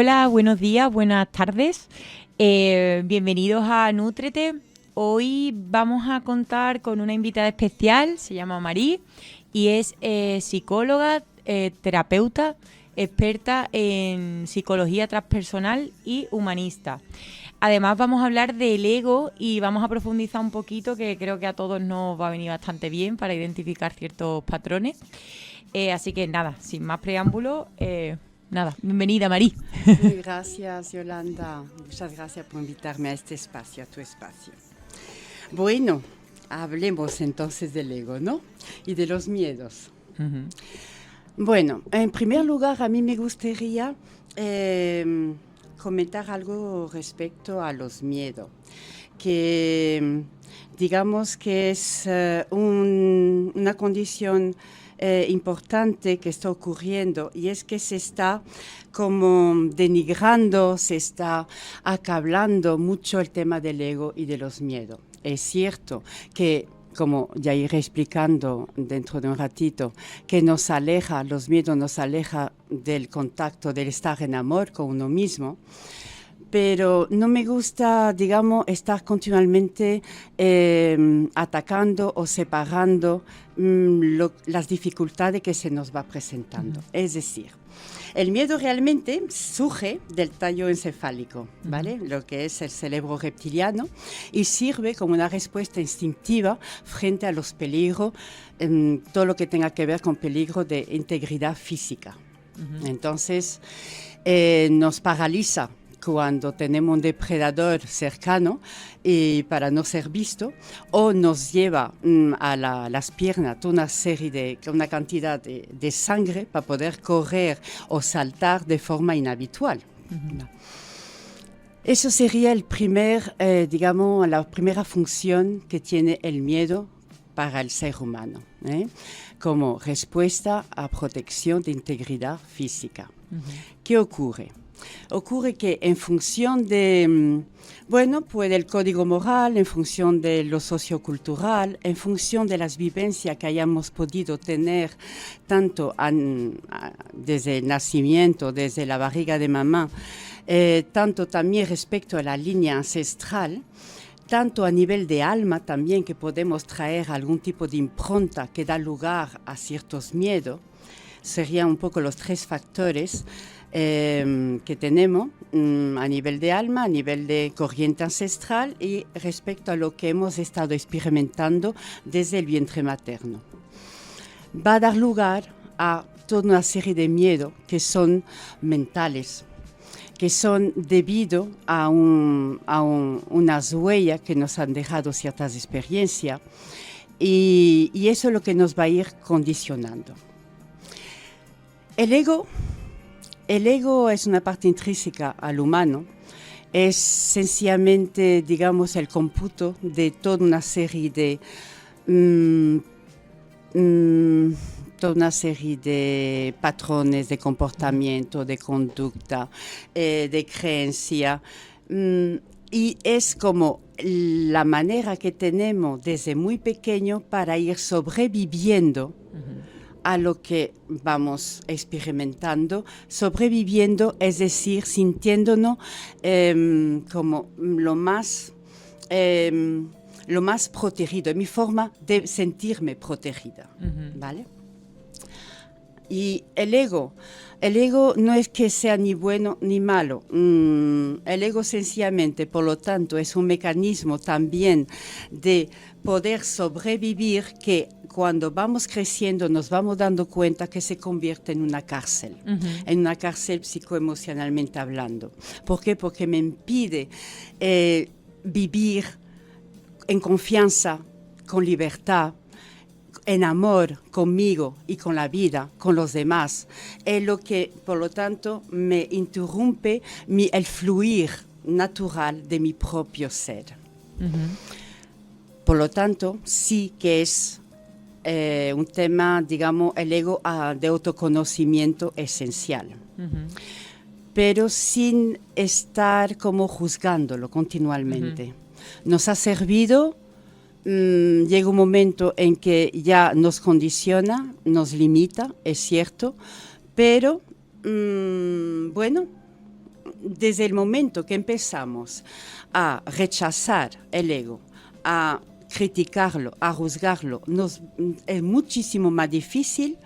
Hola, buenos días, buenas tardes. Bienvenidos a Nútrete. Hoy vamos a contar con una invitada especial, se llama Marí y es psicóloga, terapeuta, experta en psicología transpersonal y humanista. Además vamos a hablar del ego y vamos a profundizar un poquito, que creo que a todos nos va a venir bastante bien para identificar ciertos patrones. Así que nada, sin más preámbulo, nada, bienvenida Marí. Muy gracias, Yolanda. Muchas gracias por invitarme a este espacio, a tu espacio. Bueno, hablemos entonces del ego, ¿no? Y de los miedos. Uh-huh. Bueno, en primer lugar, a mí me gustaría comentar algo respecto a los miedos, que digamos que es una condición importante que está ocurriendo, y es que se está como denigrando, se está acablando mucho el tema del ego y de los miedos. Es cierto que, como ya iré explicando dentro de un ratito, que los miedos nos aleja del contacto, del estar en amor con uno mismo. Pero no me gusta, digamos, estar continuamente atacando o separando las dificultades que se nos va presentando. Es decir, el miedo realmente surge del tallo encefálico, ¿vale? Lo que es el cerebro reptiliano, y sirve como una respuesta instintiva frente a los peligros, todo lo que tenga que ver con peligro de integridad física. Entonces, nos paraliza cuando tenemos un depredador cercano y para no ser visto, o nos lleva a las piernas una cantidad de sangre para poder correr o saltar de forma inhabitual. Uh-huh. Eso sería la primera función que tiene el miedo para el ser humano, como respuesta a protección de integridad física. Uh-huh. ¿Qué ocurre? Ocurre que en función del código moral, en función de lo sociocultural, en función de las vivencias que hayamos podido tener tanto desde el nacimiento, desde la barriga de mamá, tanto también respecto a la línea ancestral, tanto a nivel de alma también, que podemos traer algún tipo de impronta que da lugar a ciertos miedos, serían un poco los tres factores que tenemos a nivel de alma, a nivel de corriente ancestral y respecto a lo que hemos estado experimentando desde el vientre materno. Va a dar lugar a toda una serie de miedos que son mentales, que son debido a unas huellas que nos han dejado ciertas experiencias, y eso es lo que nos va a ir condicionando. El ego es una parte intrínseca al humano, es sencillamente, digamos, el cómputo de toda una serie de patrones de comportamiento, de conducta, de creencia, y es como la manera que tenemos desde muy pequeño para ir sobreviviendo a lo que vamos experimentando, sobreviviendo, es decir, sintiéndonos como lo más protegido, mi forma de sentirme protegida, ¿vale? Y el ego no es que sea ni bueno ni malo. El ego sencillamente, por lo tanto, es un mecanismo también de poder sobrevivir, que cuando vamos creciendo nos vamos dando cuenta que se convierte en una cárcel, en una cárcel psicoemocionalmente hablando. ¿Por qué? Porque me impide vivir en confianza, con libertad, en amor conmigo y con la vida, con los demás. Es lo que, por lo tanto, me interrumpe el fluir natural de mi propio ser. Por lo tanto, sí que es un tema, digamos, el ego de autoconocimiento esencial. Pero sin estar como juzgándolo continuamente. Nos ha servido. Llega un momento en que ya nos condiciona, nos limita, es cierto, pero desde el momento que empezamos a rechazar el ego, a criticarlo, a juzgarlo, es muchísimo más difícil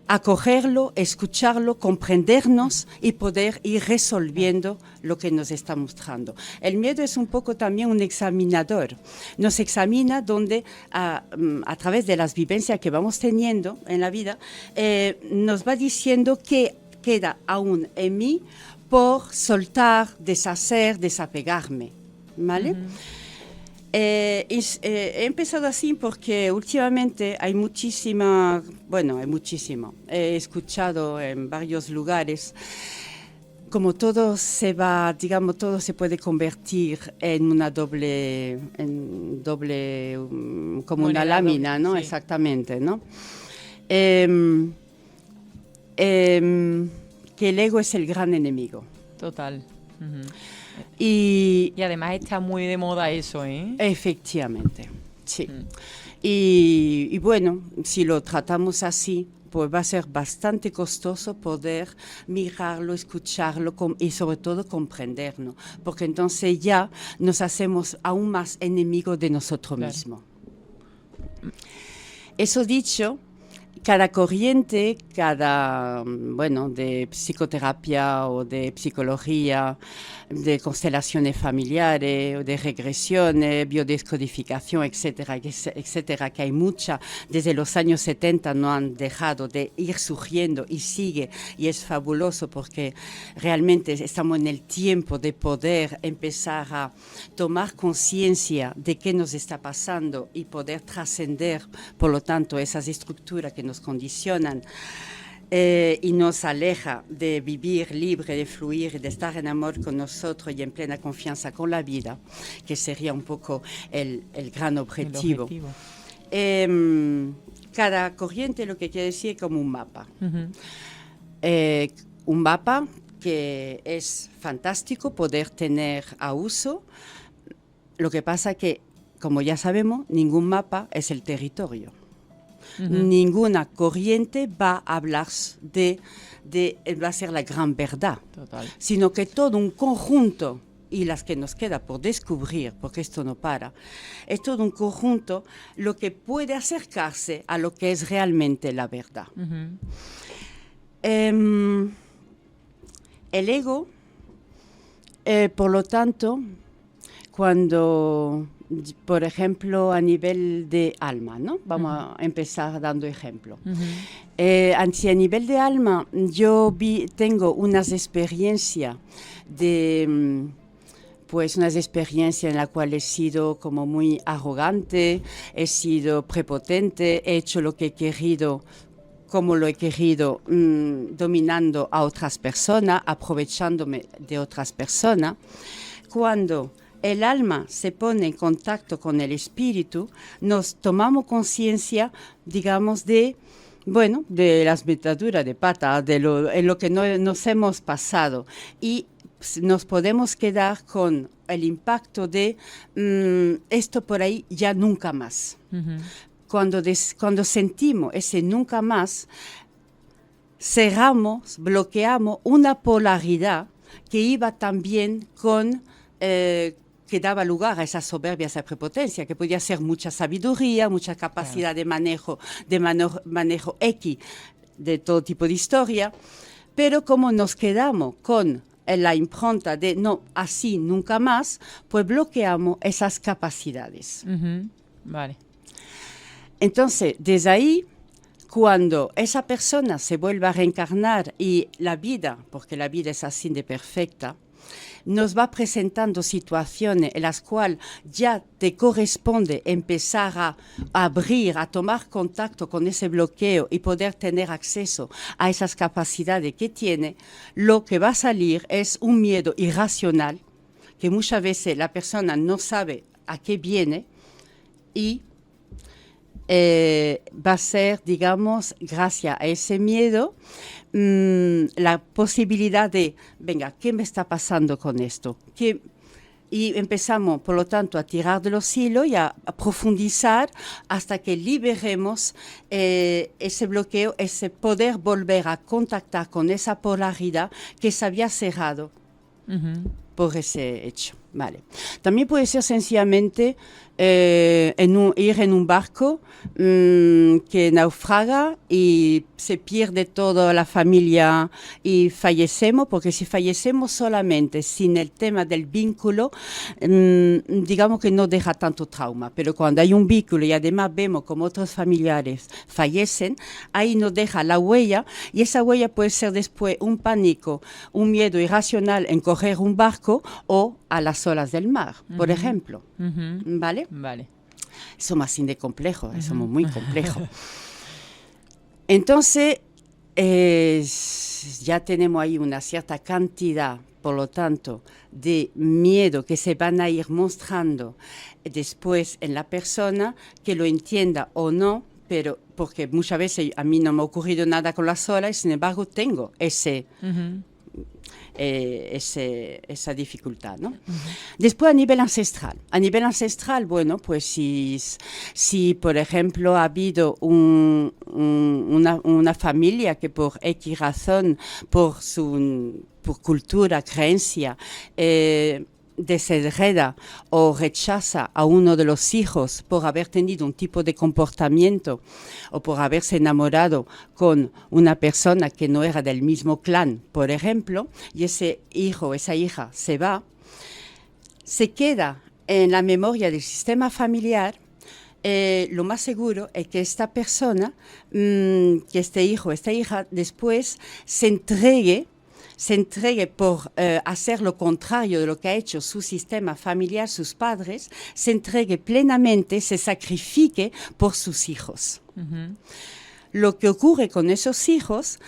acogerlo, escucharlo, comprendernos y poder ir resolviendo lo que nos está mostrando. El miedo es un poco también un examinador. Nos examina donde a través de las vivencias que vamos teniendo en la vida, nos va diciendo qué queda aún en mí por soltar, deshacer, desapegarme, ¿vale? He empezado así porque últimamente hay muchísimo, he escuchado en varios lugares como todo se va, digamos, todo se puede convertir en una doble, como una lámina, ¿no? Sí. Exactamente, ¿no? Que el ego es el gran enemigo. Total. Y además está muy de moda eso, ¿eh? Efectivamente, sí. Y bueno, si lo tratamos así, pues va a ser bastante costoso poder mirarlo, escucharlo y sobre todo comprenderlo, porque entonces ya nos hacemos aún más enemigos de nosotros mismos. Eso dicho, cada corriente, de psicoterapia o de psicología, de constelaciones familiares, de regresiones, biodescodificación, etcétera, etcétera, que hay mucha, desde los años 70 no han dejado de ir surgiendo y sigue, y es fabuloso porque realmente estamos en el tiempo de poder empezar a tomar conciencia de qué nos está pasando y poder trascender, por lo tanto, esas estructuras que nos condicionan y nos aleja de vivir libre, de fluir, de estar en amor con nosotros y en plena confianza con la vida, que sería un poco el gran objetivo. Cada corriente lo que quiere decir es como un mapa. Un mapa que es fantástico poder tener a uso. Lo que pasa que, como ya sabemos, ningún mapa es el territorio. Ninguna corriente va a hablar va a ser la gran verdad. Total. Sino que todo un conjunto, y las que nos queda por descubrir, porque esto no para, es todo un conjunto lo que puede acercarse a lo que es realmente la verdad. El ego, por lo tanto, cuando, por ejemplo, a nivel de alma, ¿no? Vamos a empezar dando ejemplo. A nivel de alma, yo tengo unas experiencias unas experiencias en las cuales he sido como muy arrogante, he sido prepotente, he hecho lo que he querido, como lo he querido, dominando a otras personas, aprovechándome de otras personas. Cuando el alma se pone en contacto con el espíritu, nos tomamos conciencia, digamos, de las metaduras de pata, en lo que nos hemos pasado. Y nos podemos quedar con el impacto de esto por ahí ya nunca más. Cuando sentimos ese nunca más, cerramos, bloqueamos una polaridad que iba también con... que daba lugar a esa soberbia, a esa prepotencia, que podía ser mucha sabiduría, mucha capacidad de manejo X, de todo tipo de historia, pero como nos quedamos con la impronta de no, así nunca más, pues bloqueamos esas capacidades. Vale. Entonces, desde ahí, cuando esa persona se vuelve a reencarnar y la vida, porque la vida es así de perfecta, nos va presentando situaciones en las cuales ya te corresponde empezar a abrir, a tomar contacto con ese bloqueo y poder tener acceso a esas capacidades que tiene, lo que va a salir es un miedo irracional, que muchas veces la persona no sabe a qué viene y va a ser, digamos, gracias a ese miedo, la posibilidad de, venga, ¿qué me está pasando con esto? Y empezamos, por lo tanto, a tirar de los hilos y a profundizar hasta que liberemos ese bloqueo, ese poder volver a contactar con esa polaridad que se había cerrado por ese hecho. Vale. También puede ser sencillamente ir en un barco que naufraga y se pierde toda la familia y fallecemos, porque si fallecemos solamente sin el tema del vínculo, digamos que no deja tanto trauma, pero cuando hay un vínculo y además vemos como otros familiares fallecen, ahí nos deja la huella, y esa huella puede ser después un pánico, un miedo irracional en coger un barco o a las olas del mar, por ejemplo. ¿Vale? Vale. Somos así de complejos, somos muy complejos. Entonces, ya tenemos ahí una cierta cantidad, por lo tanto, de miedo que se van a ir mostrando después en la persona, que lo entienda o no, pero porque muchas veces a mí no me ha ocurrido nada con las olas y sin embargo tengo esa dificultad, ¿no? Después a nivel ancestral. A nivel ancestral, bueno, pues si por ejemplo ha habido una familia que por X razón, por cultura, creencia, desenreda o rechaza a uno de los hijos por haber tenido un tipo de comportamiento o por haberse enamorado con una persona que no era del mismo clan, por ejemplo, y ese hijo o esa hija se va, se queda en la memoria del sistema familiar. Lo más seguro es que esta persona, que este hijo o esta hija después se entregue por hacer lo contrario de lo que ha hecho su sistema familiar, sus padres, se entregue plenamente, se sacrifique por sus hijos. Lo que ocurre con esos hijos,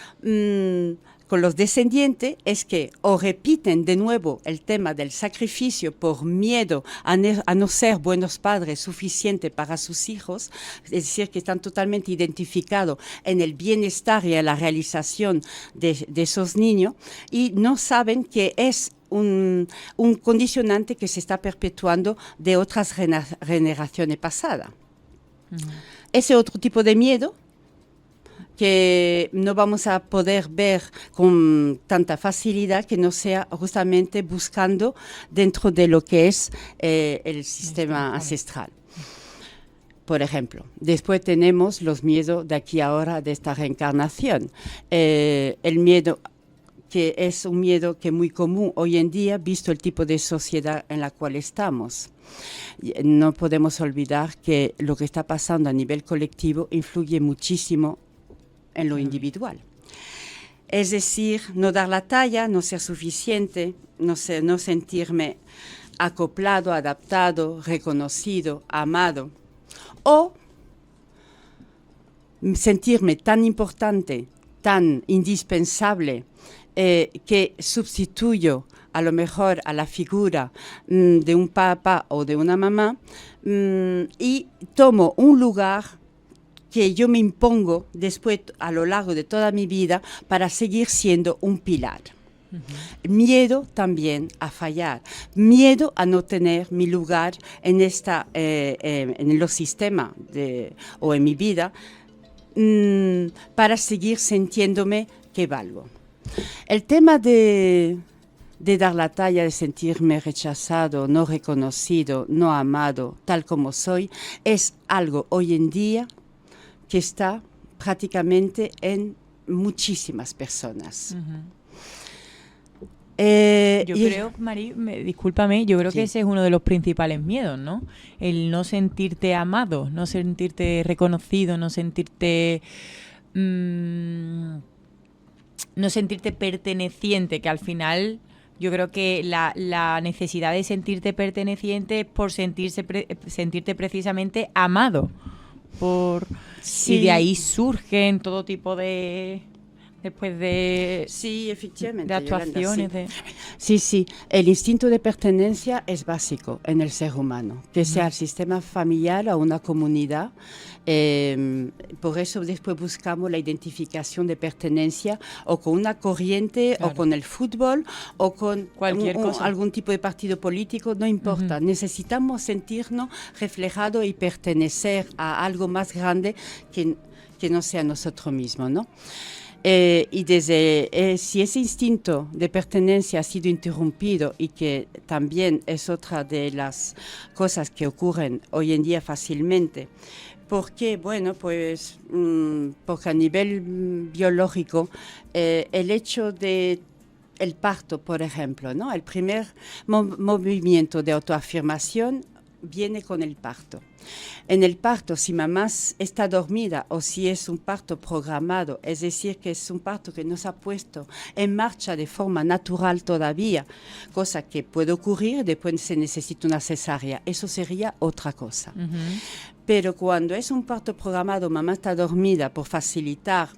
con los descendientes, es que o repiten de nuevo el tema del sacrificio por miedo a no ser buenos padres suficientes para sus hijos, es decir, que están totalmente identificados en el bienestar y en la realización de esos niños, y no saben que es un condicionante que se está perpetuando de otras generaciones pasadas. Ese otro tipo de miedo que no vamos a poder ver con tanta facilidad, que no sea justamente buscando dentro de lo que es el sistema ancestral. Por ejemplo, después tenemos los miedos de aquí ahora, de esta reencarnación. El miedo, que es un miedo que es muy común hoy en día, visto el tipo de sociedad en la cual estamos. No podemos olvidar que lo que está pasando a nivel colectivo influye muchísimo en lo individual. Es decir, no dar la talla, no ser suficiente, no sentirme acoplado, adaptado, reconocido, amado, o sentirme tan importante, tan indispensable, que sustituyo a lo mejor a la figura de un papá o de una mamá, y tomo un lugar que yo me impongo después a lo largo de toda mi vida para seguir siendo un pilar. Miedo también a fallar, miedo a no tener mi lugar en los sistemas o en mi vida, para seguir sintiéndome que valgo. El tema de dar la talla, de sentirme rechazado, no reconocido, no amado, tal como soy, es algo hoy en día que está prácticamente en muchísimas personas. Yo creo, Mari, discúlpame, yo creo que ese es uno de los principales miedos, ¿no? El no sentirte amado, no sentirte reconocido, no sentirte perteneciente, que al final yo creo que la necesidad de sentirte perteneciente es por sentirte precisamente amado. Sí. Y de ahí surgen todo tipo de sí, efectivamente, de actuaciones. Yolanda, sí. El instinto de pertenencia es básico en el ser humano, que sea el sistema familiar o una comunidad. Por eso después buscamos la identificación de pertenencia o con una corriente, claro, o con el fútbol o con cualquier cosa, algún tipo de partido político, no importa. Necesitamos sentirnos reflejados y pertenecer a algo más grande que no sea nosotros mismos, ¿no? Si ese instinto de pertenencia ha sido interrumpido y que también es otra de las cosas que ocurren hoy en día fácilmente, porque, bueno, pues porque a nivel biológico el hecho de el parto, por ejemplo, ¿no? El primer movimiento de autoafirmación viene con el parto. En el parto, si mamá está dormida o si es un parto programado, es decir, que es un parto que no se ha puesto en marcha de forma natural todavía, cosa que puede ocurrir, después se necesita una cesárea, eso sería otra cosa. Uh-huh. Pero cuando es un parto programado, mamá está dormida por facilitar,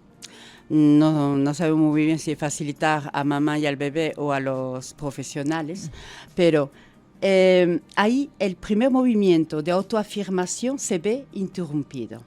no sabemos muy bien si facilitar a mamá y al bebé o a los profesionales, pero ahí el primer movimiento de autoafirmación se ve interrumpido,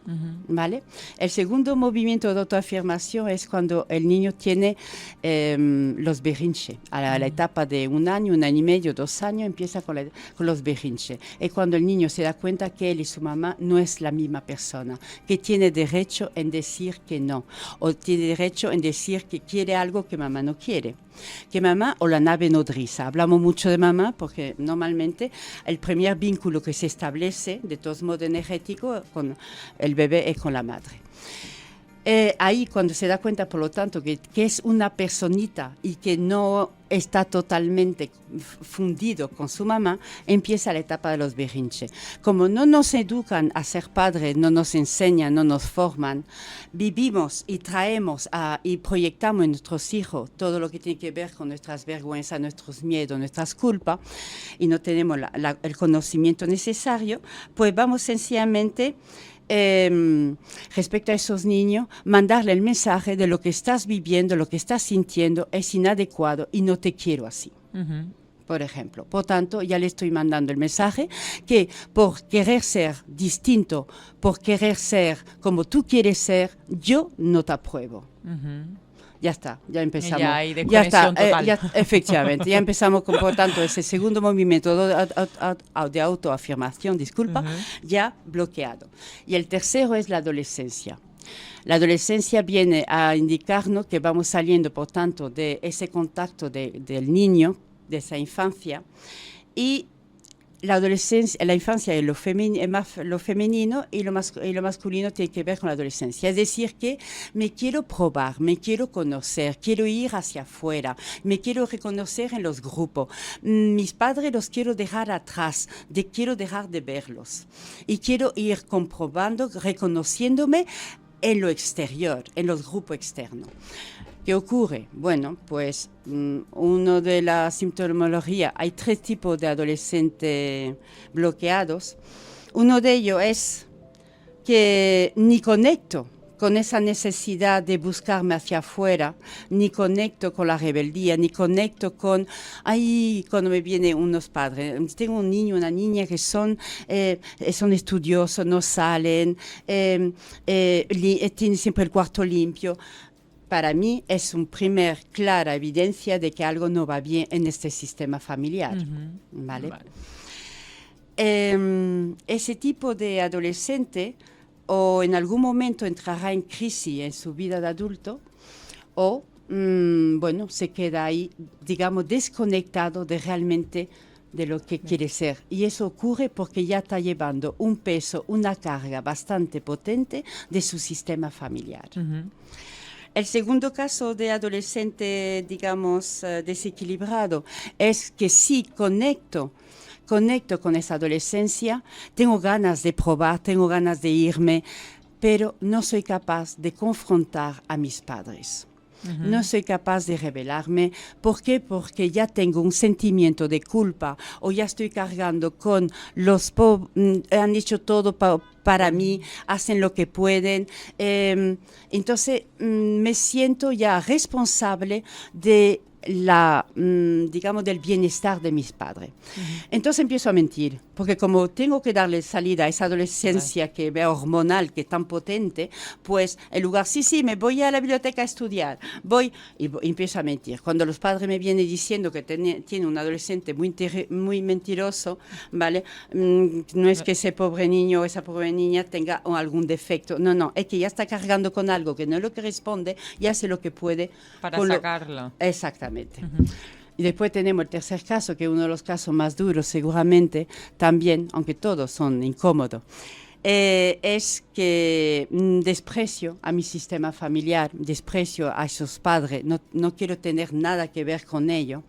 ¿vale? El segundo movimiento de autoafirmación es cuando el niño tiene los berrinches. A la etapa de 1 año, 1 año y medio, 2 años, empieza con los berrinches. Es cuando el niño se da cuenta que él y su mamá no es la misma persona, que tiene derecho en decir que no, o tiene derecho en decir que quiere algo que mamá no quiere. Que mamá o la nave nodriza. Hablamos mucho de mamá porque normalmente el primer vínculo que se establece, de todos modos energético, con el bebé es con la madre. Ahí cuando se da cuenta, por lo tanto, que es una personita y que no está totalmente fundido con su mamá, empieza la etapa de los berrinches. Como no nos educan a ser padres, no nos enseñan, no nos forman, vivimos y traemos y proyectamos en nuestros hijos todo lo que tiene que ver con nuestras vergüenzas, nuestros miedos, nuestras culpas, y no tenemos el conocimiento necesario, pues vamos sencillamente respecto a esos niños, mandarle el mensaje de lo que estás viviendo, lo que estás sintiendo es inadecuado y no te quiero así. Uh-huh. Por ejemplo. Por tanto, ya le estoy mandando el mensaje que por querer ser distinto, por querer ser como tú quieres ser, yo no te apruebo. Uh-huh. Ya está, ya empezamos. Ya está, efectivamente, ya empezamos con, por tanto, ese segundo movimiento de autoafirmación, disculpa, ya bloqueado. Y el tercero es la adolescencia. La adolescencia viene a indicarnos que vamos saliendo, por tanto, de ese contacto del niño, de esa infancia, y la adolescencia, la infancia es lo femenino y lo masculino tiene que ver con la adolescencia. Es decir, que me quiero probar, me quiero conocer, quiero ir hacia afuera, me quiero reconocer en los grupos. Mis padres los quiero dejar atrás, quiero dejar de verlos. Y quiero ir comprobando, reconociéndome en lo exterior, en los grupos externos. ¿Qué ocurre? Bueno, pues uno de la sintomología, hay 3 tipos de adolescentes bloqueados. Uno de ellos es que ni conecto con esa necesidad de buscarme hacia afuera, ni conecto con la rebeldía, ni conecto con, cuando me vienen unos padres, tengo un niño, una niña que son estudiosos, no salen, tienen siempre el cuarto limpio. Para mí es una primera clara evidencia de que algo no va bien en este sistema familiar. Uh-huh. ¿Vale? Ese tipo de adolescente o en algún momento entrará en crisis en su vida de adulto o, se queda ahí, digamos, desconectado de realmente de lo que quiere ser. Y eso ocurre porque ya está llevando un peso, una carga bastante potente de su sistema familiar. Uh-huh. El segundo caso de adolescente, digamos, desequilibrado, es que sí conecto con esa adolescencia, tengo ganas de probar, tengo ganas de irme, pero no soy capaz de confrontar a mis padres. Uh-huh. No soy capaz de rebelarme. ¿Por qué? Porque ya tengo un sentimiento de culpa o ya estoy cargando con los han hecho todo para mí, hacen lo que pueden. Entonces me siento ya responsable de digamos, del bienestar de mis padres. Uh-huh. Entonces empiezo a mentir, porque como tengo que darle salida a esa adolescencia que ve hormonal, que es tan potente, pues en lugar, sí, me voy a la biblioteca a estudiar, y empiezo a mentir. Cuando los padres me vienen diciendo que tiene un adolescente muy mentiroso, ¿vale? No es que ese pobre niño o esa pobre niña tenga algún defecto, no, es que ya está cargando con algo que no le corresponde y hace lo que puede. Para sacarlo. Exactamente. Y después tenemos el tercer caso, que es uno de los casos más duros seguramente, también, aunque todos son incómodos. Es que desprecio a mi sistema familiar, desprecio a esos padres, no quiero tener nada que ver con ellos.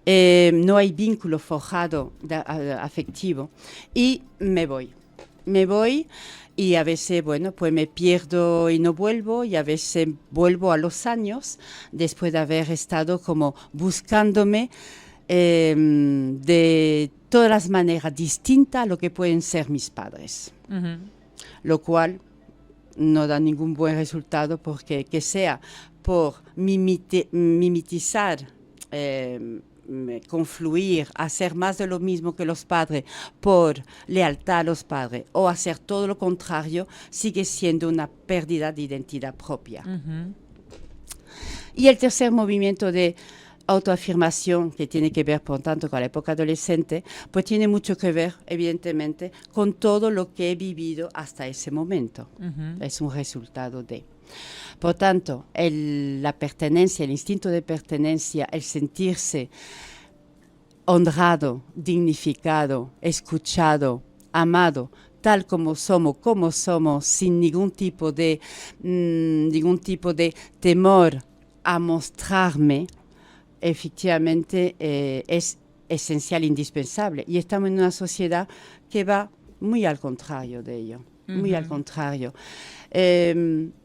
No hay vínculo forjado afectivo y me voy y a veces, bueno, pues me pierdo y no vuelvo, y a veces vuelvo a los años después de haber estado como buscándome de todas las maneras distintas a lo que pueden ser mis padres, lo cual no da ningún buen resultado, porque que sea por mimetizar, confluir, hacer más de lo mismo que los padres por lealtad a los padres, o hacer todo lo contrario, sigue siendo una pérdida de identidad propia. Y el tercer movimiento de autoafirmación, que tiene que ver, por tanto, con la época adolescente, pues tiene mucho que ver, evidentemente, con todo lo que he vivido hasta ese momento. Es un resultado de... Por tanto, la pertenencia, el instinto de pertenencia, el sentirse honrado, dignificado, escuchado, amado, tal como somos, sin ningún tipo de temor a mostrarme, efectivamente es esencial, indispensable. Y estamos en una sociedad que va muy al contrario de ello, muy al contrario.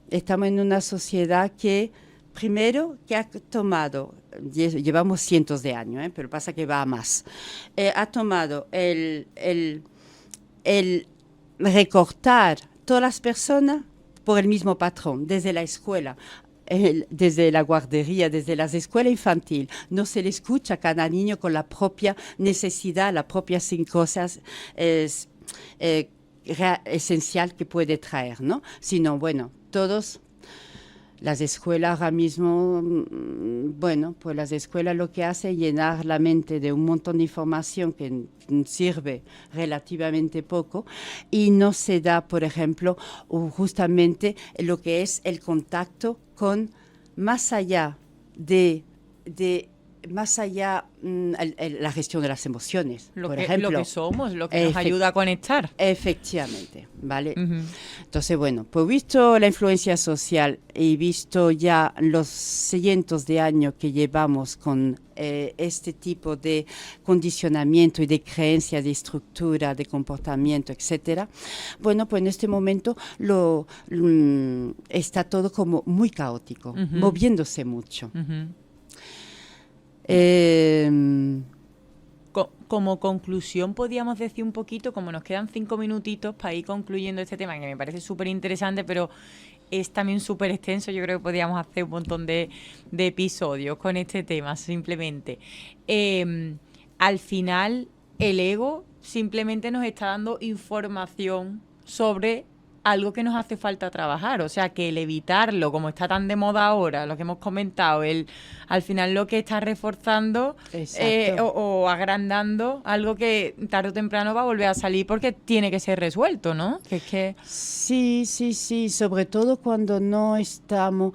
Estamos en una sociedad que, primero, que ha tomado, llevamos cientos de años, pero pasa que va a más, ha tomado el recortar todas las personas por el mismo patrón, desde la escuela, desde la guardería, desde las escuelas infantiles. No se le escucha a cada niño con la propia necesidad, la propia cosas esencial que puede traer, ¿no? Sino, bueno, todos, las escuelas ahora mismo, bueno, pues las escuelas lo que hacen es llenar la mente de un montón de información que sirve relativamente poco, y no se da, por ejemplo, justamente lo que es el contacto con más allá la gestión de las emociones, por ejemplo. Lo que somos, lo que nos ayuda a conectar. Efectivamente, ¿vale? Entonces, bueno, pues visto la influencia social y visto ya los cientos de años que llevamos con este tipo de condicionamiento y de creencia, de estructura, de comportamiento, etcétera, bueno, pues en este momento está todo como muy caótico, moviéndose mucho. Como conclusión, podríamos decir un poquito, como nos quedan 5 minutitos para ir concluyendo este tema, que me parece súper interesante, pero es también súper extenso. Yo creo que podríamos hacer un montón de episodios con este tema, simplemente. Al final, el ego simplemente nos está dando información sobre algo que nos hace falta trabajar, o sea que el evitarlo, como está tan de moda ahora, lo que hemos comentado, al final lo que está reforzando o agrandando algo que tarde o temprano va a volver a salir, porque tiene que ser resuelto, ¿no? Sí, sobre todo cuando no estamos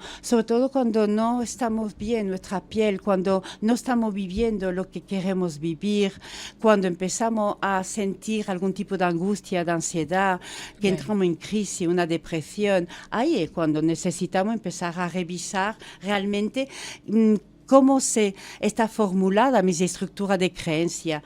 bien, nuestra piel, cuando no estamos viviendo lo que queremos vivir, cuando empezamos a sentir algún tipo de angustia, de ansiedad, que entramos en crisis, una depresión, ahí es cuando necesitamos empezar a revisar realmente cómo está formulada mi estructura de creencia,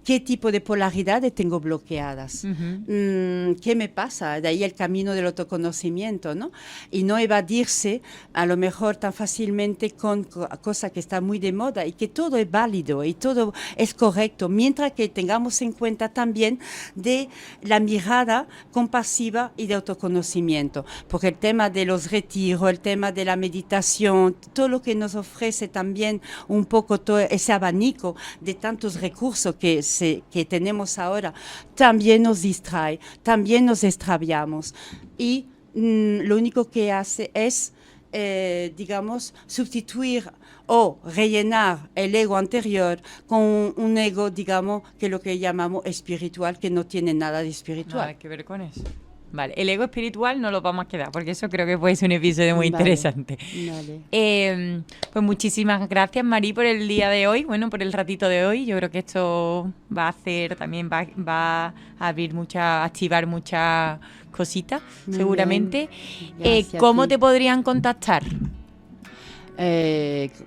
qué tipo de polaridades tengo bloqueadas, qué me pasa, de ahí el camino del autoconocimiento, ¿no? Y no evadirse a lo mejor tan fácilmente con cosas que están muy de moda, y que todo es válido y todo es correcto, mientras que tengamos en cuenta también de la mirada compasiva y de autoconocimiento, porque el tema de los retiros, el tema de la meditación, todo lo que nos nos ofrece también un poco todo ese abanico de tantos recursos que tenemos ahora, también nos distrae, también nos extraviamos. Y lo único que hace es, digamos, sustituir o rellenar el ego anterior con un ego, digamos, que lo que llamamos espiritual, que no tiene nada de espiritual. Nada que ver con eso. Vale, el ego espiritual no lo vamos a quedar, porque eso creo que puede ser un episodio muy interesante. Vale. Pues muchísimas gracias, Marí, por el día de hoy, bueno, por el ratito de hoy. Yo creo que esto va a hacer, también va a abrir activar muchas cositas, Muy seguramente. Gracias a ¿Cómo ti. te podrían contactar?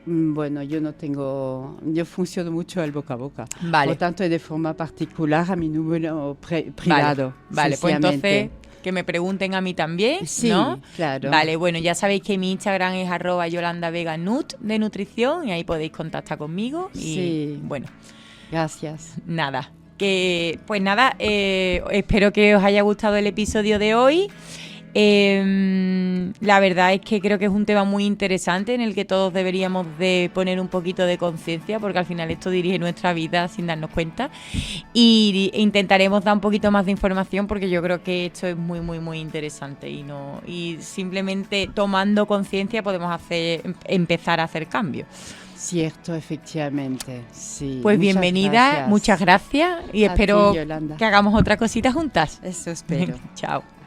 Bueno, yo funciono mucho el boca a boca. Vale. Por tanto, de forma particular a mi número privado. Vale, pues entonces sencillamente. que me pregunten a mí también, Sí, ¿no? claro. Vale, bueno, ya sabéis que mi Instagram es @YolandaVegaNut de nutrición y ahí podéis contactar conmigo. Y Sí. bueno, Gracias. nada, espero que os haya gustado el episodio de hoy. La verdad es que creo que es un tema muy interesante en el que todos deberíamos de poner un poquito de conciencia, porque al final esto dirige nuestra vida sin darnos cuenta, y intentaremos dar un poquito más de información, porque yo creo que esto es muy muy muy interesante y simplemente tomando conciencia podemos empezar a hacer cambios. Cierto, efectivamente. Sí. Pues Muchas bienvenida, gracias. muchas gracias y A espero ti, Yolanda. que hagamos otra cosita juntas. Eso espero. Chao.